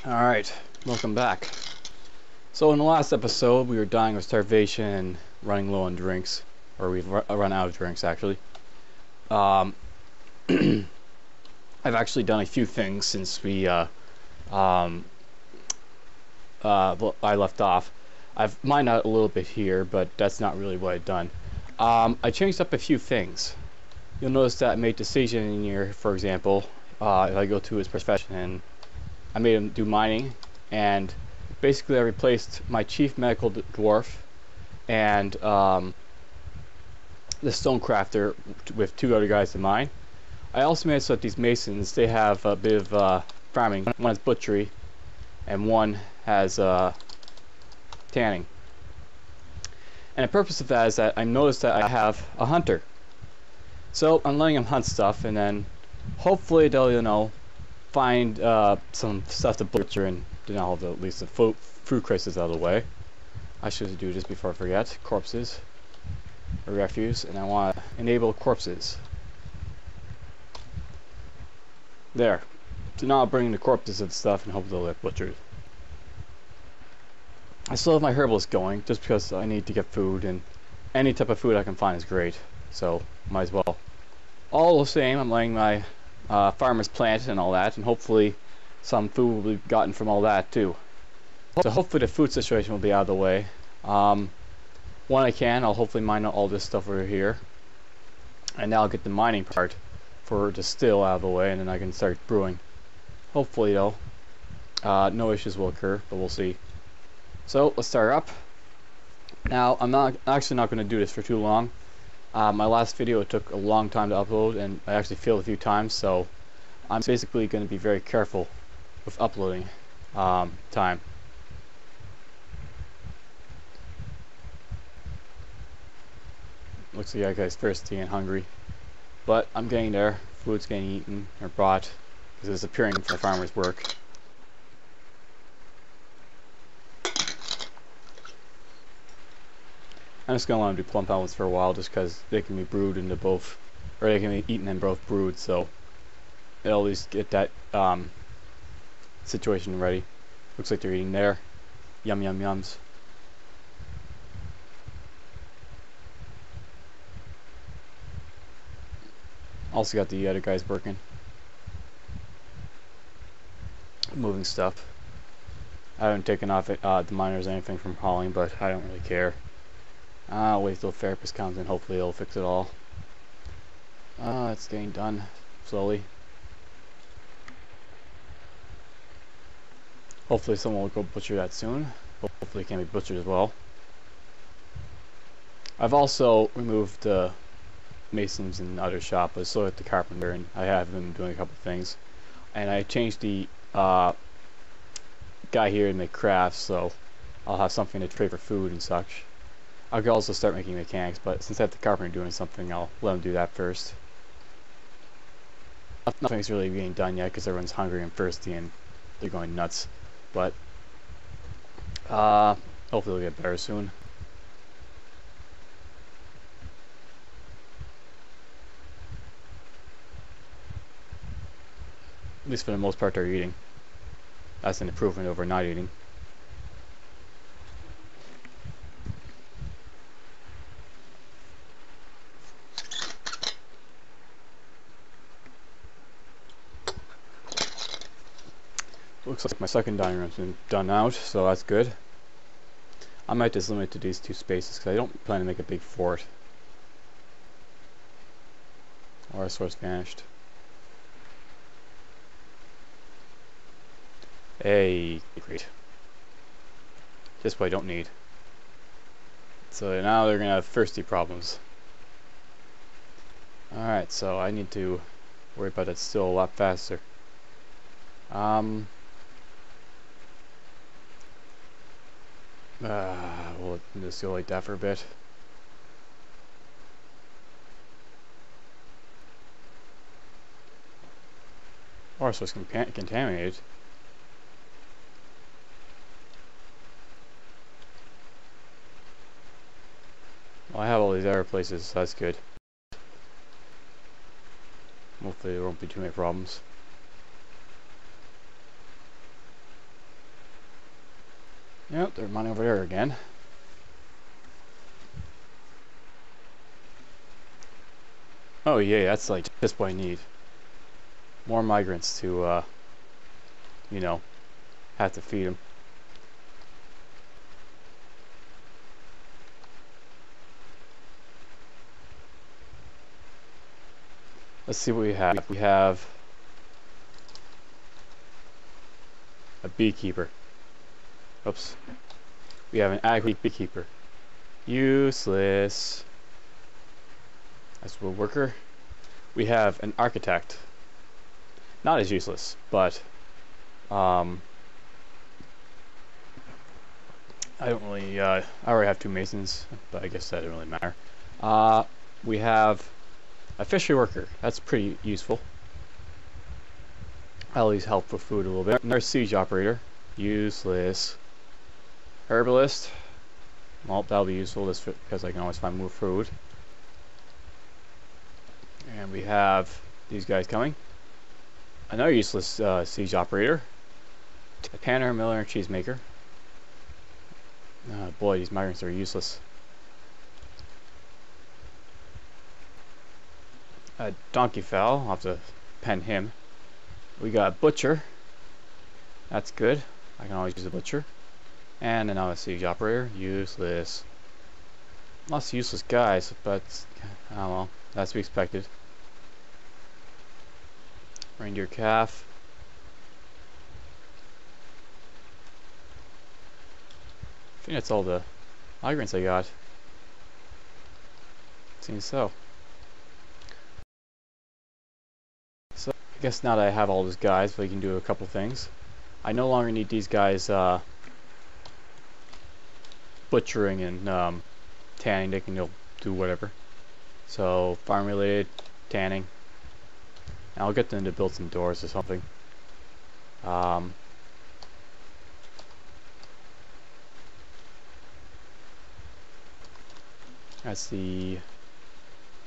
Alright, welcome back. So in the last episode we were dying of starvation and running low on drinks. Or we've run out of drinks actually. I've actually done a few things since we I left off. I've mined out a little bit here, but that's not really what I've done. I changed up a few things. You'll notice that I made decision in here, for example, if I go to his profession, and I made him do mining, and basically I replaced my chief medical dwarf and the stonecrafter with two other guys to mine. I also made it so that these masons, they have a bit of farming. One has butchery and one has tanning. And the purpose of that is that I noticed that I have a hunter. So I'm letting him hunt stuff, and then hopefully they'll, you know, find some stuff to butcher, and then I'll have at least the food crisis out of the way. I should do this before I forget. Corpses or refuse, and I want to enable corpses. There. So now I'll bring the corpses and stuff and hope they'll get butchered. I still have my herbalist going just because I need to get food, and any type of food I can find is great, so might as well. All the same, I'm letting my farmers plant and all that, and hopefully some food will be gotten from all that too. So hopefully the food situation will be out of the way. When I can, I'll hopefully mine out all this stuff over here, and now I'll get the mining part for the still out of the way, and then I can start brewing. Hopefully though, no issues will occur, but we'll see. So let's start up. Now I'm actually not going to do this for too long. My last video, it took a long time to upload, and I actually failed a few times, so I'm basically going to be very careful with uploading time. Looks like that guy's thirsty and hungry, but I'm getting there. Food's getting eaten or brought because it's appearing for the farmer's work. I'm just going to let them do plum pellets for a while, just because they can be brewed into both, or they can be eaten and both brewed, so it'll at least get that situation ready. Looks like they're eating there. Yum yum yums. Also got the other guys working, moving stuff. I haven't taken off the miners or anything from hauling, but I don't really care. I'll wait till the therapist comes in. Hopefully it'll fix it all. It's getting done slowly. Hopefully someone will go butcher that soon. Hopefully it can be butchered as well. I've also removed the masons in the other shop, but still at the carpenter, and I have been doing a couple things. And I changed the guy here to make crafts, so I'll have something to trade for food and such. I could also start making mechanics, but since I have the carpenter doing something, I'll let him do that first. Nothing's really being done yet because everyone's hungry and thirsty and they're going nuts. But hopefully it'll get better soon. At least for the most part they're eating. That's an improvement over not eating. Looks like my second dining room's been done out, so that's good. I might just limit to these two spaces because I don't plan to make a big fort. Our source vanished. Hey, great. Just what I don't need. So now they're gonna have thirsty problems. Alright, so I need to worry about that still a lot faster. We'll just go like that for a bit. Or so it's contaminated. Well, I have all these other places, so that's good. Hopefully there won't be too many problems. Yep, they're mining over there again. Oh yeah, that's like just what I need. More migrants to, you know, have to feed them. Let's see what we have. We have a beekeeper. Oops. We have an agri beekeeper. Useless. That's a worker. We have an architect. Not as useless, but I don't really. I already have 2 masons, but I guess that doesn't really matter. We have a fishery worker. That's pretty useful. I'll at least help with food a little bit. Another siege operator. Useless. Herbalist. Well, that'll be useful just because I can always find more food. And we have these guys coming. Another useless siege operator. A tanner, miller, and cheesemaker. Oh boy, these migrants are useless. A donkey fowl. I'll have to pen him. We got a butcher. That's good. I can always use a butcher. And another siege operator. Useless. Lots of useless guys, but oh well, that's to be expected. Reindeer calf. I think that's all the migrants I got. Seems so. So I guess now that I have all those guys, we can do a couple things. I no longer need these guys butchering and tanning. They can do whatever. So farm related, tanning. And I'll get them to build some doors or something. That's the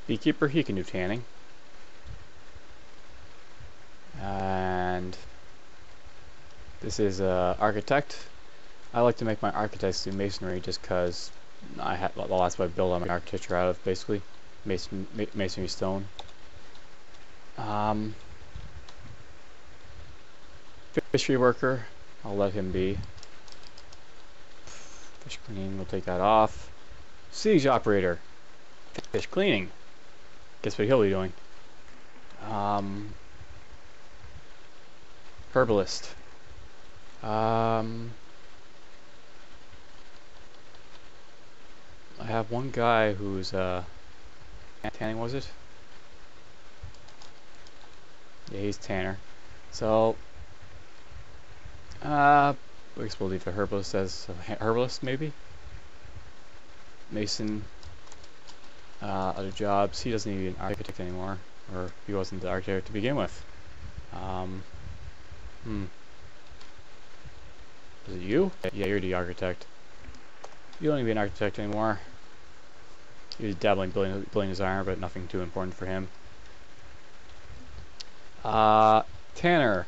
beekeeper. He can do tanning. And this is architect. I like to make my architects do masonry just because that's what I build on my architecture out of, basically. Masonry stone. Fishery worker, I'll let him be. Fish cleaning, we'll take that off. Siege operator, fish cleaning. Guess what he'll be doing. Herbalist. I have one guy who's tanning, was it? Yeah, he's tanner. So I guess we'll leave the herbalist as a herbalist, maybe. Mason. Other jobs. He doesn't need an architect anymore, or he wasn't the architect to begin with. Is it you? Yeah, you're the architect. You don't need to be an architect anymore. He was dabbling building designer, but nothing too important for him. Tanner.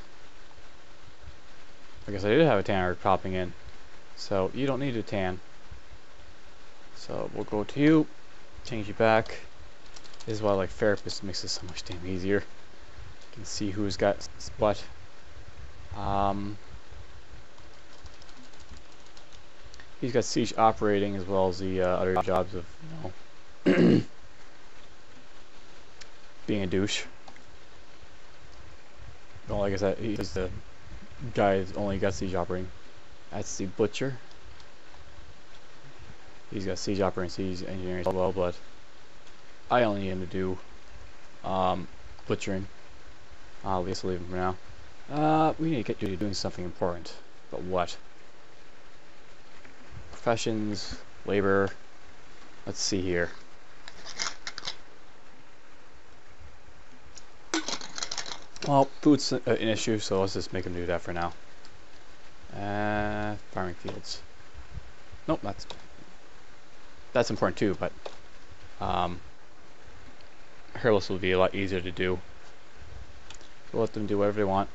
I guess I did have a tanner popping in. So you don't need a tan. So we'll go to you. Change you back. This is why I like therapist. It makes this so much damn easier. You can see who's got what. He's got siege operating as well as the other jobs of, you know, being a douche. Well, like I said, he's the guy that only got siege operating. That's the butcher. He's got siege operating, siege engineering as well, but I only need him to do butchering. I'll just leave him for now. We need to get you doing something important. But what? Professions, labor. Let's see here. Well, food's an issue, so let's just make him do that for now. Farming fields. Nope, that's important too, but herbalist will be a lot easier to do. We'll let them do whatever they want.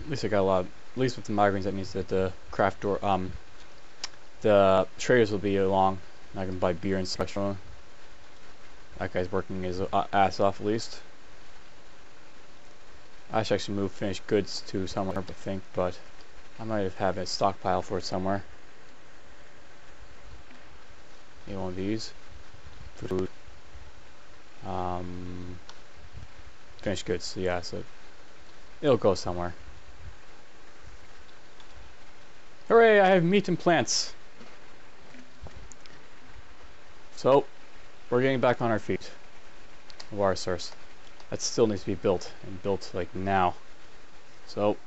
At least I got a lot. At least with the migraines, that means that the craft door, the traders will be along. And I can buy beer and such from him. That guy's working his ass off at least. I should actually move finished goods to somewhere, I think, but I might have a stockpile for it somewhere. Need one of these. Food. Finished goods. So yeah, so it'll go somewhere. Hooray! I have meat and plants. So we're getting back on our feet. Water source. That still needs to be built, and built like now. So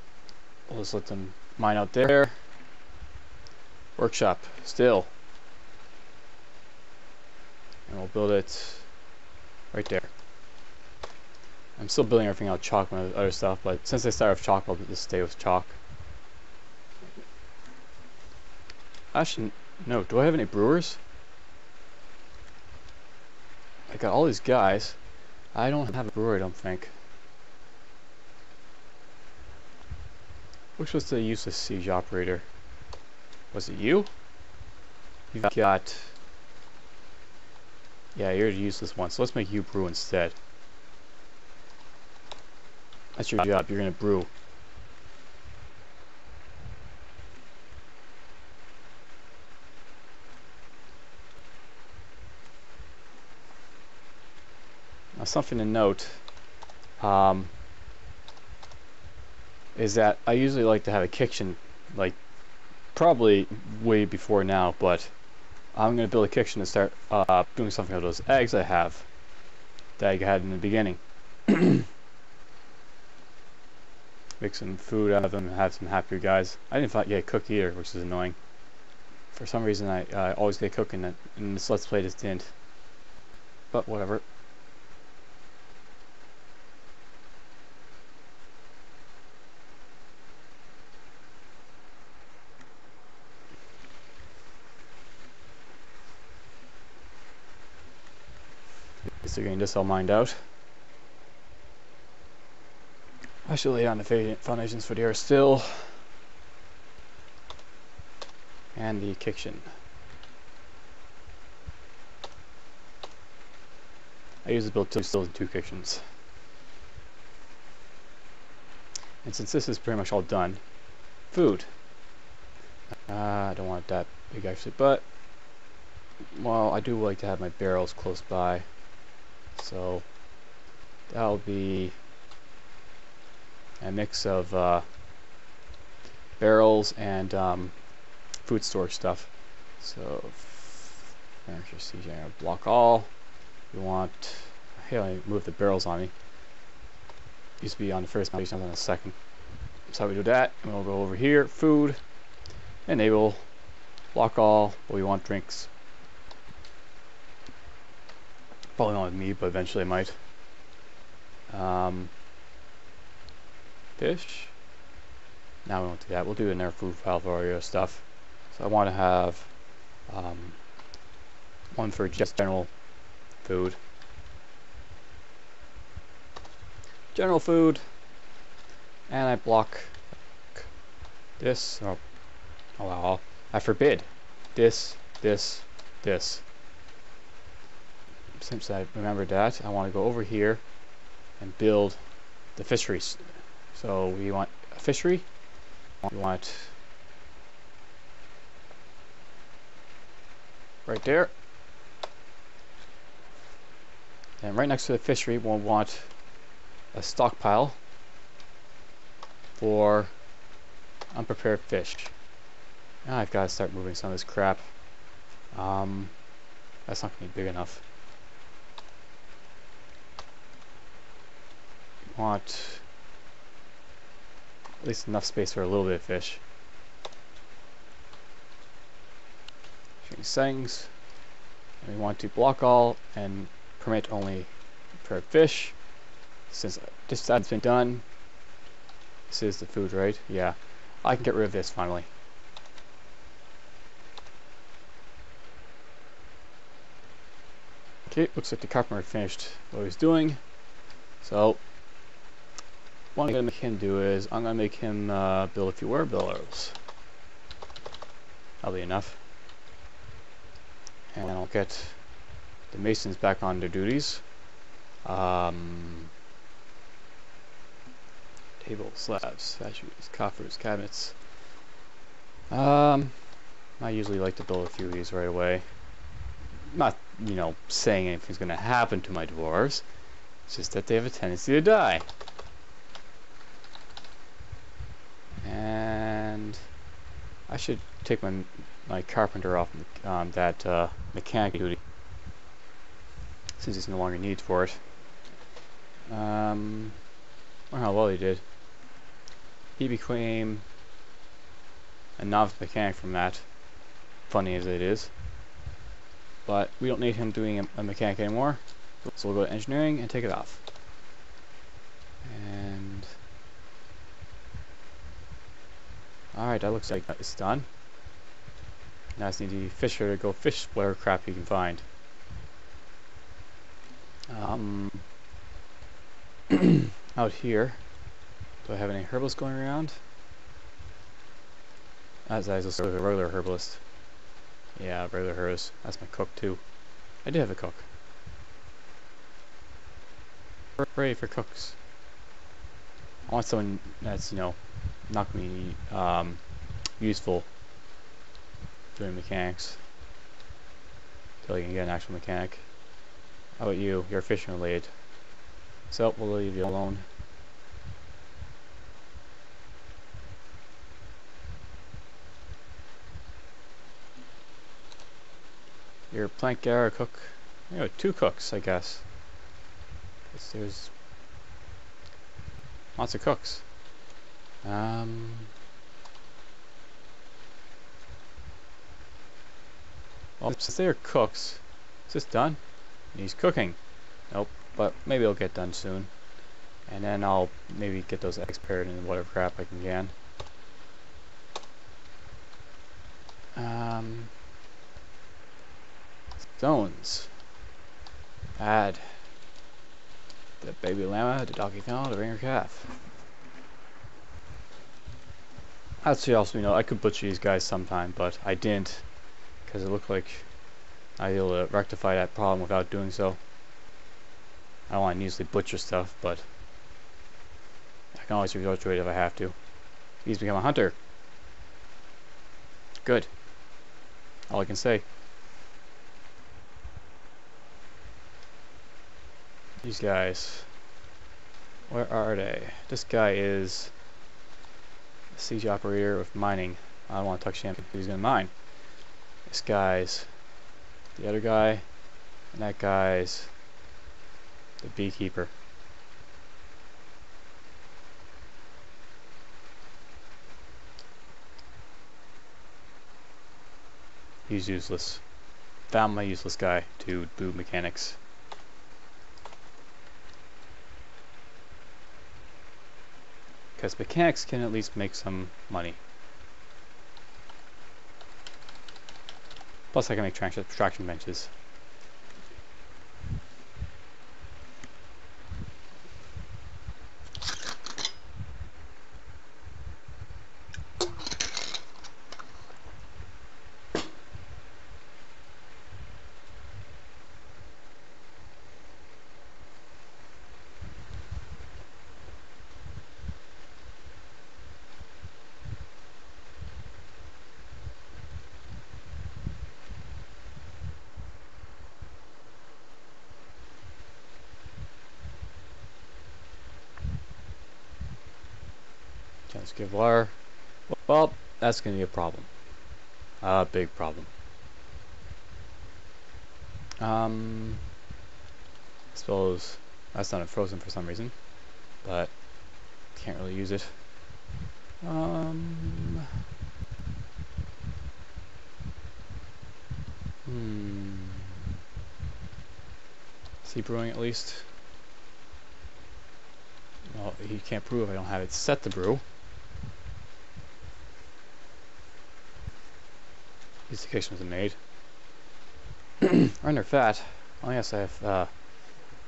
we'll just let them mine out there. Workshop still, and we'll build it right there. I'm still building everything out chalk and other stuff, but since I started with chalk, I'll just stay with chalk. Actually, no. Do I have any brewers? I got all these guys. I don't have a brewer, I don't think. Which was the useless siege operator? Was it you? You've got... Yeah, you're the useless one, so let's make you brew instead. That's your job, you're gonna brew. Now something to note is that I usually like to have a kitchen, like probably way before now, but I'm going to build a kitchen to start doing something with those eggs I have that I had in the beginning. Make some food out of them and have some happier guys. I didn't get cook either, which is annoying. For some reason I always get cooking, and this Let's Play just didn't. But whatever. They're getting this all mined out. I should lay down the foundations for the air still. And the kitchen. I usually build 2 stills and 2 kitchens. And since this is pretty much all done, food. I don't want that big actually, but well, I do like to have my barrels close by. So that'll be a mix of barrels and food storage stuff. So furniture siege, I'm gonna block all. We want, hey, I move the barrels on me. Used to be on the first page, I'm on the second. So we do that, and we'll go over here, food, enable, block all, but we want drinks. Probably not with me, but eventually I might. Fish. Now we won't do that. We'll do another food file for all your stuff. So I want to have one for just general food. General food. And I block this. Oh wow. I forbid this. Since I remembered that, I want to go over here and build the fisheries. So we want a fishery. We want right there. And right next to the fishery, we'll want a stockpile for unprepared fish. Now I've got to start moving some of this crap. That's not going to be big enough. Want at least enough space for a little bit of fish. Change settings. And we want to block all and permit only prepared fish. Since this side's been done, this is the food, right? Yeah, I can get rid of this finally. Okay, looks like the carpenter finished what he was doing. So what I'm gonna make him do is I'm gonna make him build a few air barrels. That'll be enough. And I'll get the masons back on their duties. Tables, slabs, statues, coffers, cabinets. I usually like to build a few of these right away. Not, you know, saying anything's gonna happen to my dwarves. It's just that they have a tendency to die. And I should take my carpenter off that mechanic duty, since he's no longer needs for it. I wonder how well he did. He became a novice mechanic from that, funny as it is. But we don't need him doing a mechanic anymore, so we'll go to engineering and take it off. And alright, that looks like it's done. Now I just need the fisher to go fish whatever crap you can find. Out here, do I have any herbalists going around? As I was a regular herbalist. Yeah, regular herbalist. That's my cook too. I do have a cook. Hooray for cooks. I want someone that's, you know, not going to be useful doing mechanics. Until you can get an actual mechanic. How about you? You're fishing related. So we'll leave you alone. You're a plank getter cook. You know, 2 cooks, I guess. There's lots of cooks. Well, since they're cooks, is this done? He's cooking. Nope, but maybe it'll get done soon. And then I'll maybe get those eggs paired in whatever crap I can. Stones. Add the baby llama, the donkey cow, the ringer calf. Actually, also, you know, I could butcher these guys sometime, but I didn't, because it looked like I was able to rectify that problem without doing so. I don't want to needlessly butcher stuff, but I can always resort to it if I have to. He's become a hunter. Good. All I can say. These guys. Where are they? This guy is a siege operator with mining. I don't want to touch him because he's going to mine. This guy's the other guy, and that guy's the beekeeper. He's useless. Found my useless guy to do mechanics. Because mechanics can at least make some money. Plus I can make traction benches. Let's give water. Well, that's going to be a problem. A big problem. I suppose that's not frozen for some reason, but can't really use it. Is he brewing at least? Well, he can't brew if I don't have it set to brew. These occasions are made. Render fat. Oh yes, I have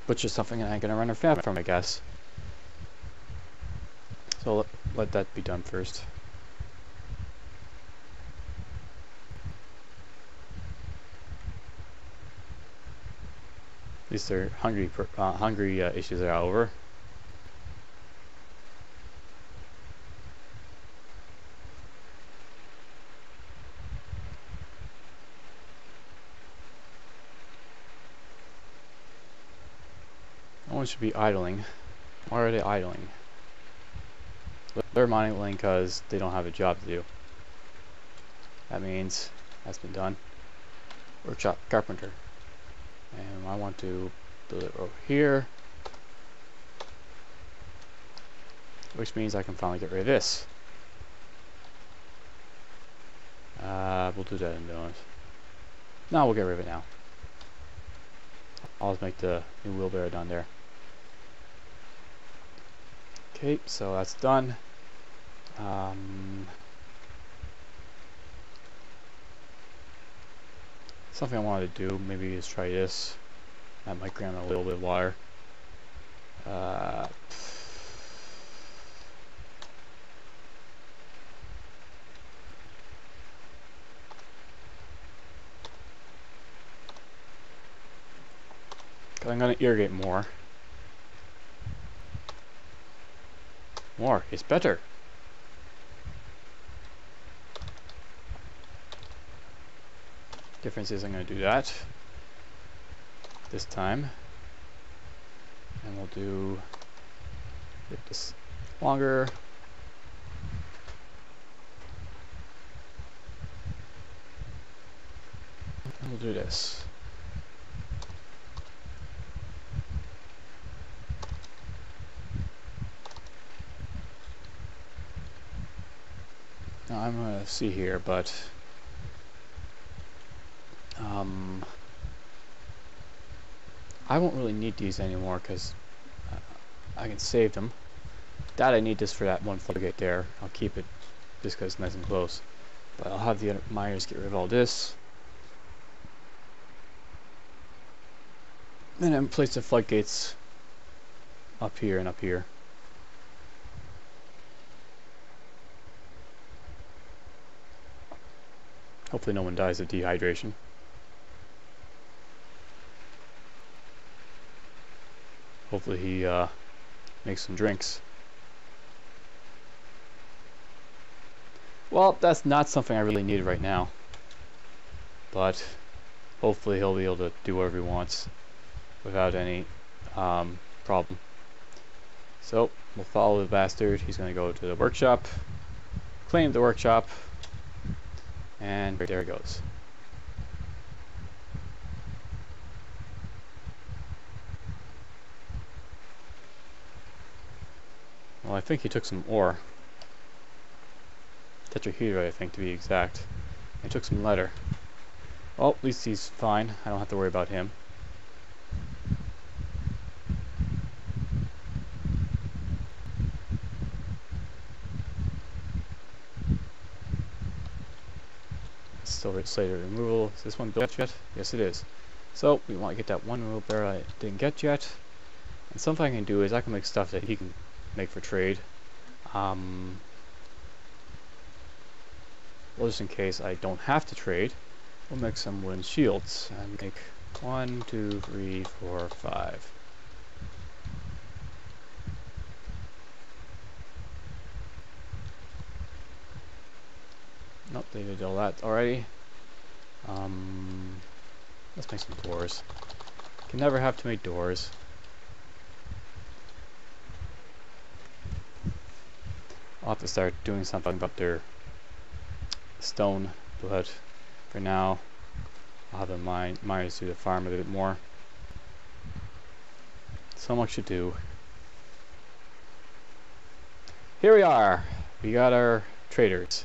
butchered something and I'm gonna render fat from it, I guess. So let that be done first. At least their hungry issues are over. No one should be idling. Why are they idling? They're idling because they don't have a job to do. That means that's been done. Workshop carpenter. And I want to build it over here. Which means I can finally get rid of this. We'll do that in a moment. No, we'll get rid of it now. I'll just make the new wheelbarrow down there. Okay, so that's done. Something I wanted to do, maybe is try this. That might grant a little bit of water. I'm going to irrigate more. More is better. Difference is I'm going to do that this time. And we'll do this longer. And we'll do this. Now I'm going to see here, but I won't really need these anymore because I can save them. That I need this for that one floodgate there. I'll keep it just because it's nice and close. But I'll have the other miners get rid of all this. And then place the floodgates up here and up here. Hopefully no one dies of dehydration. Hopefully he makes some drinks. Well, that's not something I really need right now. But hopefully he'll be able to do whatever he wants without any problem. So we'll follow the bastard. He's going to go to the workshop, claim the workshop, and there he goes. Well, I think he took some ore. Tetrahedrite, I think, to be exact. He took some leather. Well, at least he's fine. I don't have to worry about him. Silver Slater removal. Is this one built yet? Yes, it is. So we want to get that one wheelbarrow I didn't get yet. And something I can do is I can make stuff that he can make for trade. Well, just in case I don't have to trade, we'll make some wooden shields and make 1, 2, 3, 4, 5. Nope, they did all that already. Let's make some doors. Can never have to make doors. I'll have to start doing something about their stone, but for now I'll have the miners do the farm a bit more. So much to do. Here we are. We got our traders.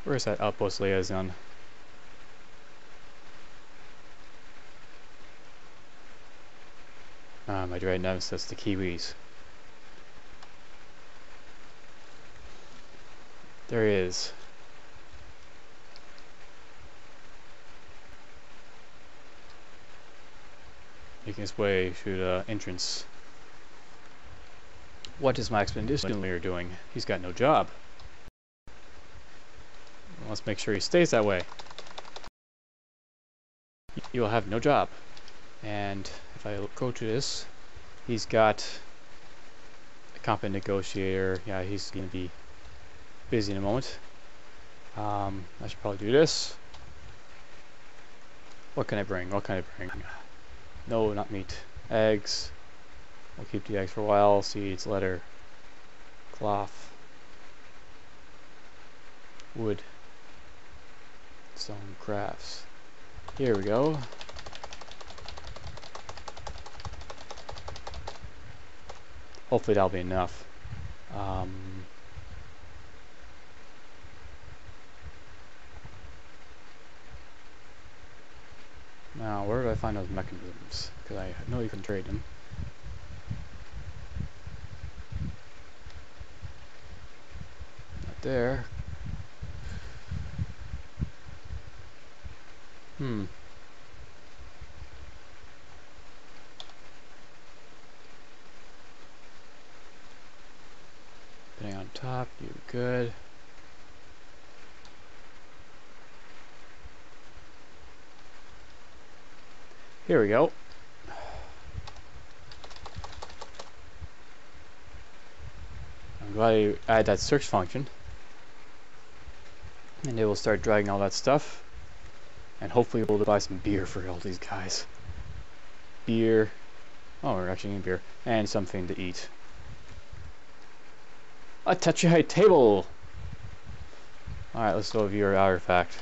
Where's that outpost liaison? My dread nemesis, the Kiwis. There he is. making his way to the entrance. What is my expedition leader doing? He's got no job. Let's make sure he stays that way. He will have no job. And if I go to this, he's got a competent negotiator. Yeah, he's going to be busy in a moment. I should probably do this. What can I bring? What can I bring? No, not meat. Eggs. We'll keep the eggs for a while. Seeds, leather, cloth, wood, stone crafts. Here we go. Hopefully that'll be enough. Now, where do I find those mechanisms? Because I know you can trade them. Not there. Getting on top, you good. Here we go. I'm glad you add that search function. And they will start dragging all that stuff. And hopefully we'll be able to buy some beer for all these guys. Beer. Oh, we're actually getting beer. And something to eat. A tetrahedral table! Alright, let's go view our artifact.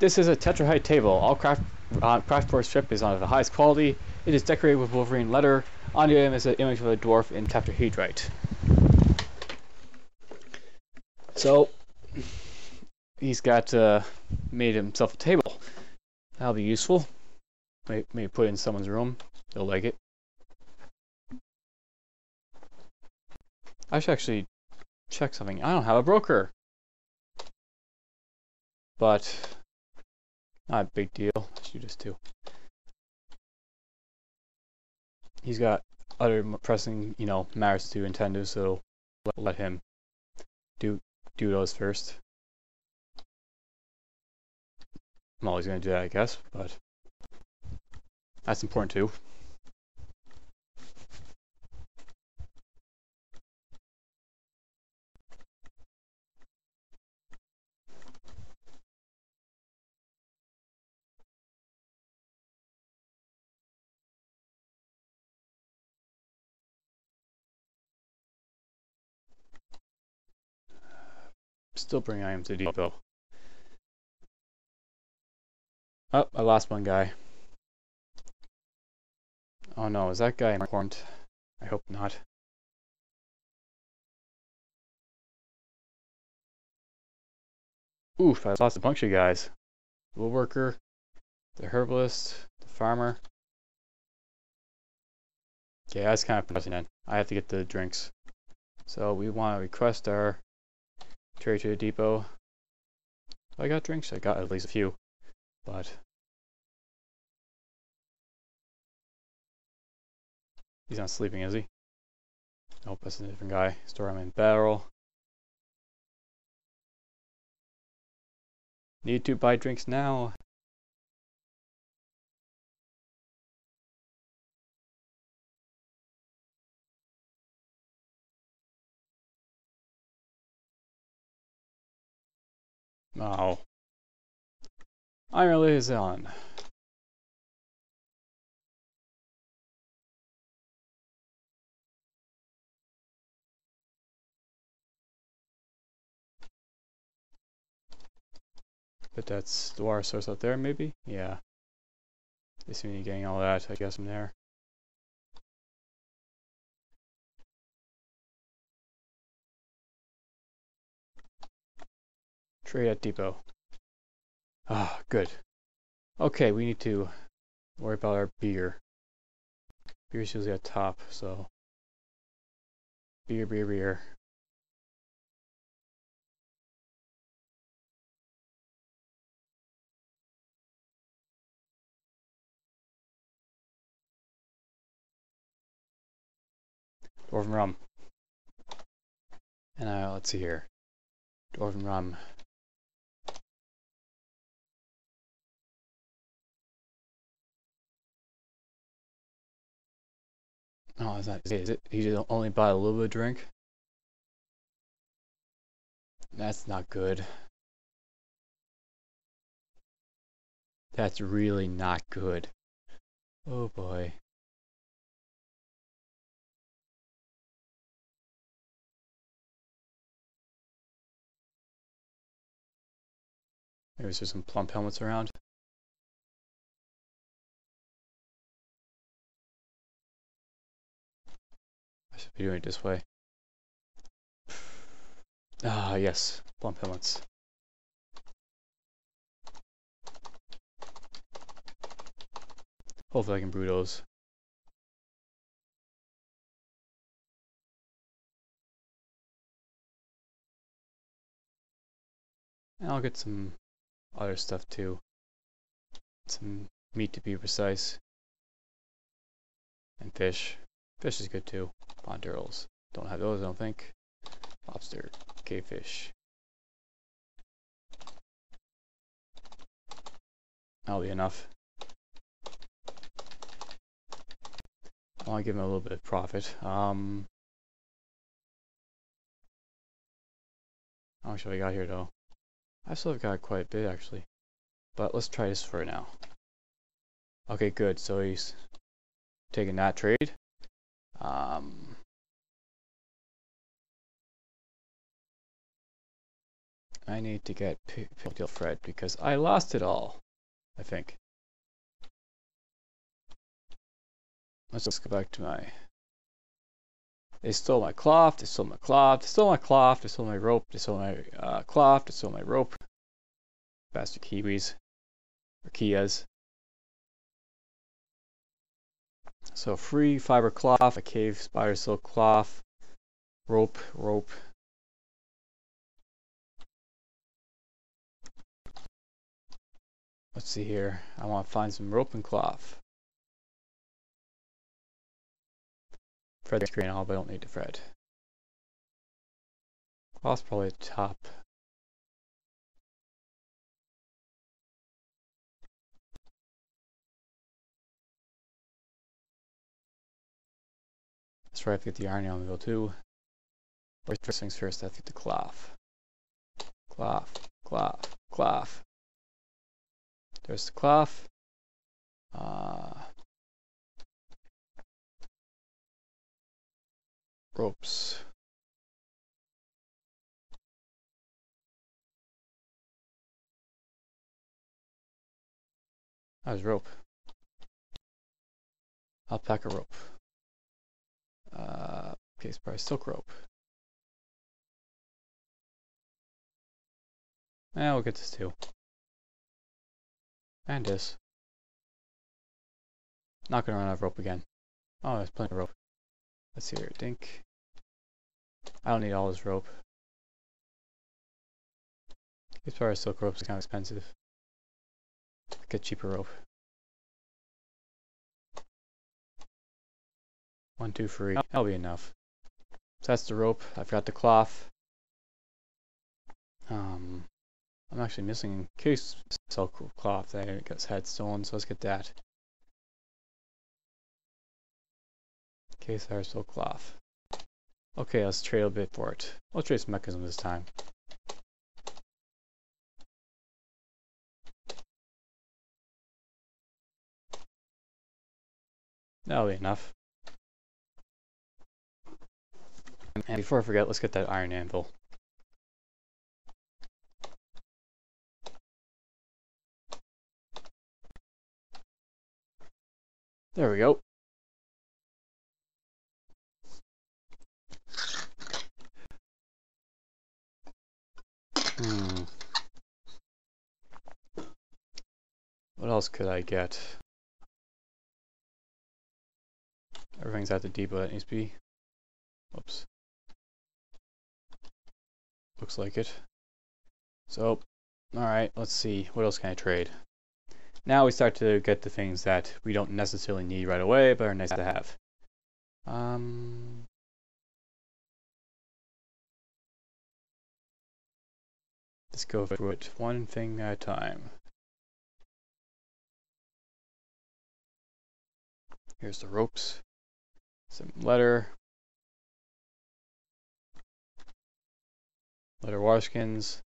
This is a tetrahedral table. All craft for a strip is on the highest quality. It is decorated with Wolverine leather. On the item is an image of a dwarf in tetrahedrite. So, he's got made himself a table. That'll be useful. Maybe put it in someone's room. They'll like it. I should actually check something. I don't have a broker. But not a big deal. Let's do this too. He's got other pressing, matters to attend to, so let him do those first. I'm always going to do that, I guess, but that's important too. Still bring items to depot. Oh, I lost one guy. Oh no, is that guy important? I hope not. Oof, I lost a bunch of guys. The woodworker, the herbalist, the farmer. Yeah, that's kind of pressing then. I have to get the drinks. So we want to request our trade to the depot. I got drinks? I got at least a few. But he's not sleeping, is he? Nope, that's a different guy. Store him in barrel. Need to buy drinks now. Oh. Iron Anvil is on. But that's the water source out there, maybe? Yeah. They seem to be getting all that, I guess, from there. Trade at depot. Ah, good. Okay, we need to worry about our beer. Beer's usually at top, so beer. Dwarven rum. And let's see here. Dwarven rum. Oh, is that is it? He just only bought a little bit of drink. That's not good. That's really not good. Oh boy. Maybe there's some plump helmets around. I should be doing it this way. Ah, yes. Plump helmets. Hopefully I can brew those. And I'll get some other stuff too. Some meat to be precise. And fish. Fish is good too. Pond turtles. Don't have those, I don't think. Lobster. Cavefish. That'll be enough. I want to give him a little bit of profit. How much have I got here though? I still have got quite a bit actually. But let's try this for now. Okay, good. So he's taking that trade. I need to get Pigtail Fred because I lost it all, I think. Let's just go back to my... They stole my cloth, they stole my cloth, they stole my cloth, they stole my rope, they stole my cloth, they stole my rope. Bastard Kiwis. Or Kias. So free fiber cloth, a cave spider silk cloth, rope. Let's see here. I want to find some rope and cloth. Fred's green all, but I don't need the Fred. Cloth's probably at the top. That's right, I have to get the Iron Anvil too. But first things first, I have to get the cloth. Cloth. There's the cloth. Ropes. How's rope? Alpaca rope. Okay, it's probably silk rope. We'll get this too. And this. Not gonna run out of rope again. Oh, there's plenty of rope. Let's see here. Dink. I don't need all this rope. These probably silk ropes are kind of expensive. Get cheaper rope. 1, 2 free. That'll be enough. So that's the rope. I've got the cloth. I'm actually missing case silk cloth that I got had stolen, so let's get that. Case our silk cloth. Okay, let's trade a bit for it. Let's trade some mechanism this time. That'll be enough. And before I forget, let's get that Iron Anvil. There we go. What else could I get? Everything's at the depot that needs to be. Oops. Looks like it. So, alright, let's see. What else can I trade? Now we start to get the things that we don't necessarily need right away, but are nice to have. Just go through it one thing at a time. Here's the ropes. Some leather. Leather water skins.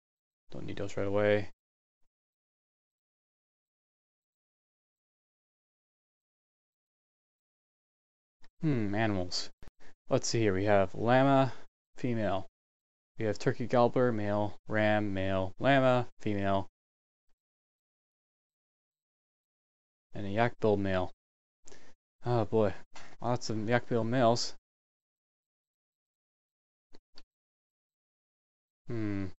Don't need those right away. Animals. Let's see here. We have llama, female. We have turkey gobbler, male. Ram, male. Llama, female. And a yak-billed male. Oh boy. Lots of yak-billed males. A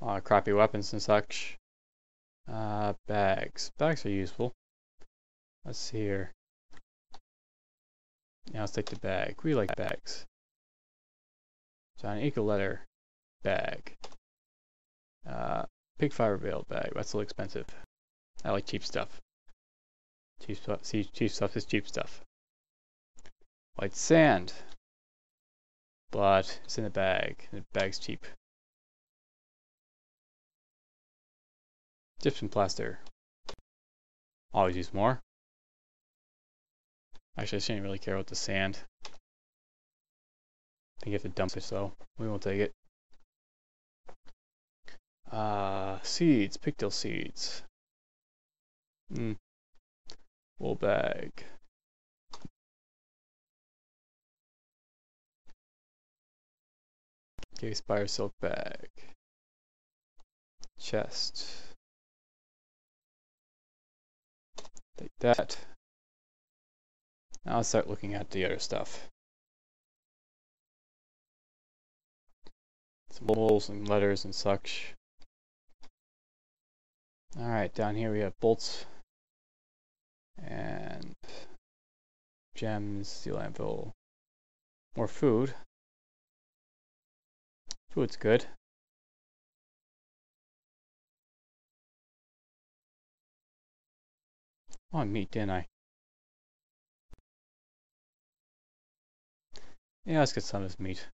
lot of crappy weapons and such. Bags. Bags are useful. Let's see here. Yeah, let's take the bag. We like bags. So an eco leather bag. Pig fiber bale bag. That's a little expensive. I like cheap stuff. Cheap stuff. See, cheap stuff is cheap stuff. White sand. But it's in the bag. The bag's cheap. Gypsum plaster. Always use more. Actually, I shouldn't really care about the sand. I think you have to dump it, so we won't take it. Seeds. Pigtail seeds. Wool bag. Okay, spider silk bag. Chest. Take that. Now I'll start looking at the other stuff. Some wools and letters and such. Alright, down here we have bolts and gems, steel anvil, more food. Food's good. Oh, meat, didn't I? Yeah, let's get some of this meat.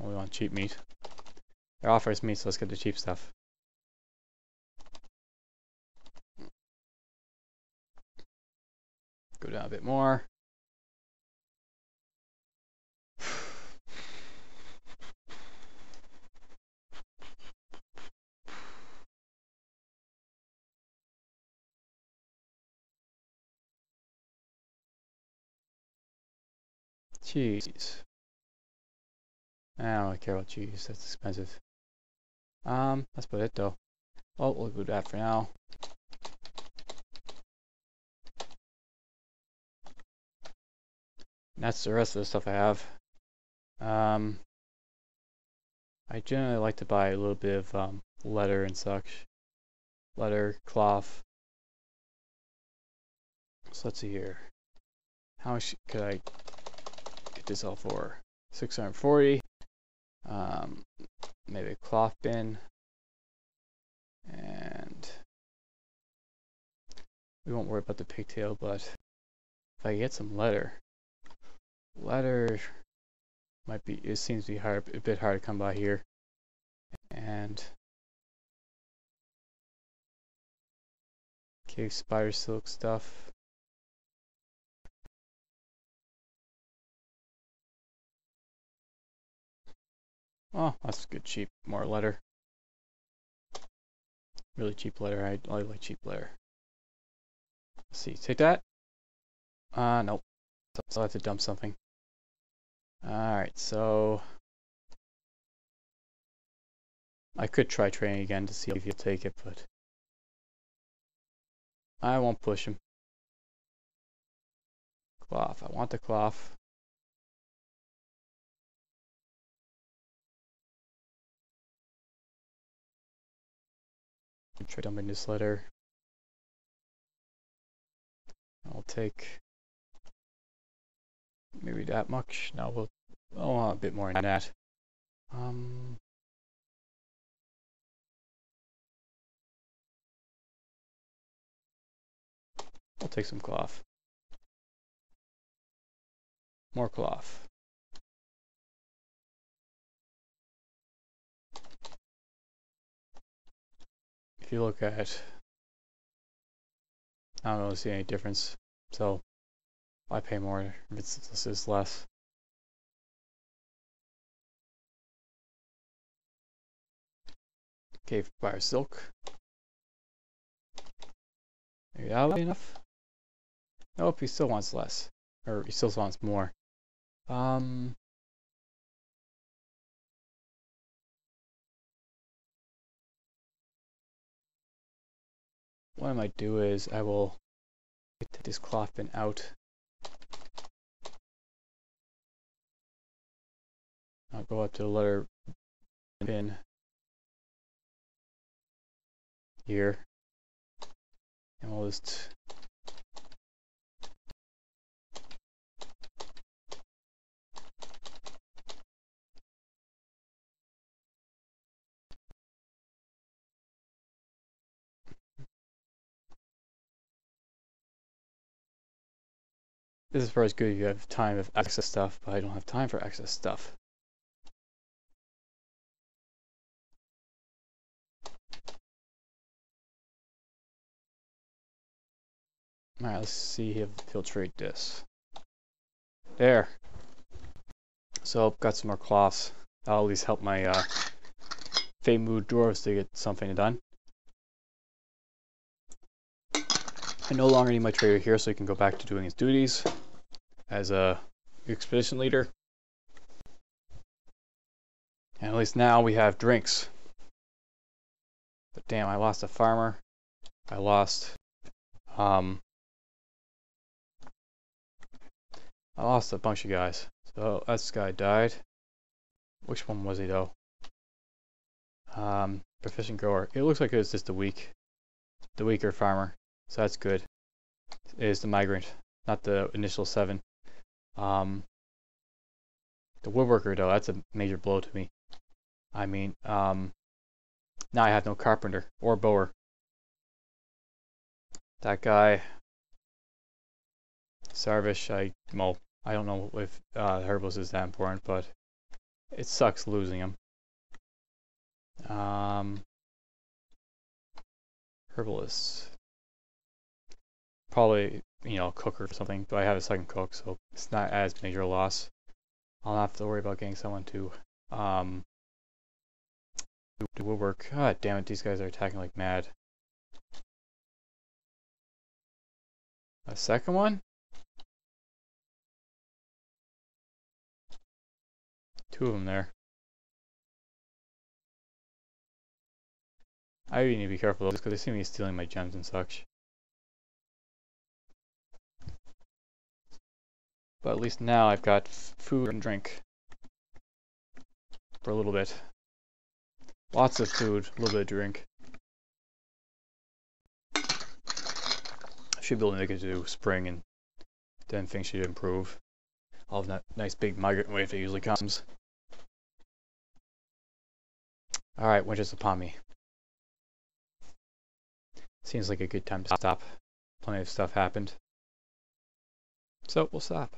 Oh, we want cheap meat. They're offering us meat, so let's get the cheap stuff. Go down a bit more. Cheese. I don't really care about cheese, that's expensive. That's about it though. Well, we'll do that for now. That's the rest of the stuff I have. I generally like to buy a little bit of leather and such. Leather, cloth. So let's see here. How much could I get this all for? 640. Maybe a cloth bin. And we won't worry about the pigtail, but if I get some leather might be, it seems to be a bit hard to come by here. And cave spider silk stuff. Oh, that's good, cheap, more leather. Really cheap leather. I like cheap leather. Let's see, take that. Nope. So I have to dump something. Alright, so I could try training again to see if he'll take it, but I won't push him. Cloth. I want the cloth. Try dumping this letter. I'll take maybe that much. No, we'll a bit more than that. I'll take some cloth. More cloth. If you look at, I don't really see any difference. So I pay more if this is less. Cave fire silk. Maybe that'll be enough. Nope, he still wants less. Or he still wants more. What I might do is I will take this cloth bin out. I'll go up to the letter bin here, and we'll just this is for as good if you have time of excess stuff, but I don't have time for excess stuff. Alright, let's see if filtrate this. There. So got some more cloths. That'll at least help my Fate Mood dwarves to get something done. I no longer need my trader here, so he can go back to doing his duties as a expedition leader. And at least now we have drinks. But damn, I lost a farmer. I lost a bunch of guys. So this guy died. Which one was he though? Proficient grower. It looks like it was just the weaker farmer. So that's good. It is the migrant, not the initial 7. The woodworker though, that's a major blow to me. I mean, now I have no carpenter or bower. That guy, Starvation, I don't know if herbalist is that important, but it sucks losing him. Herbalist. Probably, cook or something, but I have a second cook, so it's not as major a loss. I'll not have to worry about getting someone to do woodwork. God damn it, these guys are attacking like mad. A second one? 2 of them there. I really need to be careful because they see me stealing my gems and such. But at least now I've got food and drink for a little bit. Lots of food, a little bit of drink. I should be able to make it to spring and then things should improve. I'll have that nice big migrant wave that usually comes. Alright, winter's upon me. Seems like a good time to stop. Plenty of stuff happened. So we'll stop.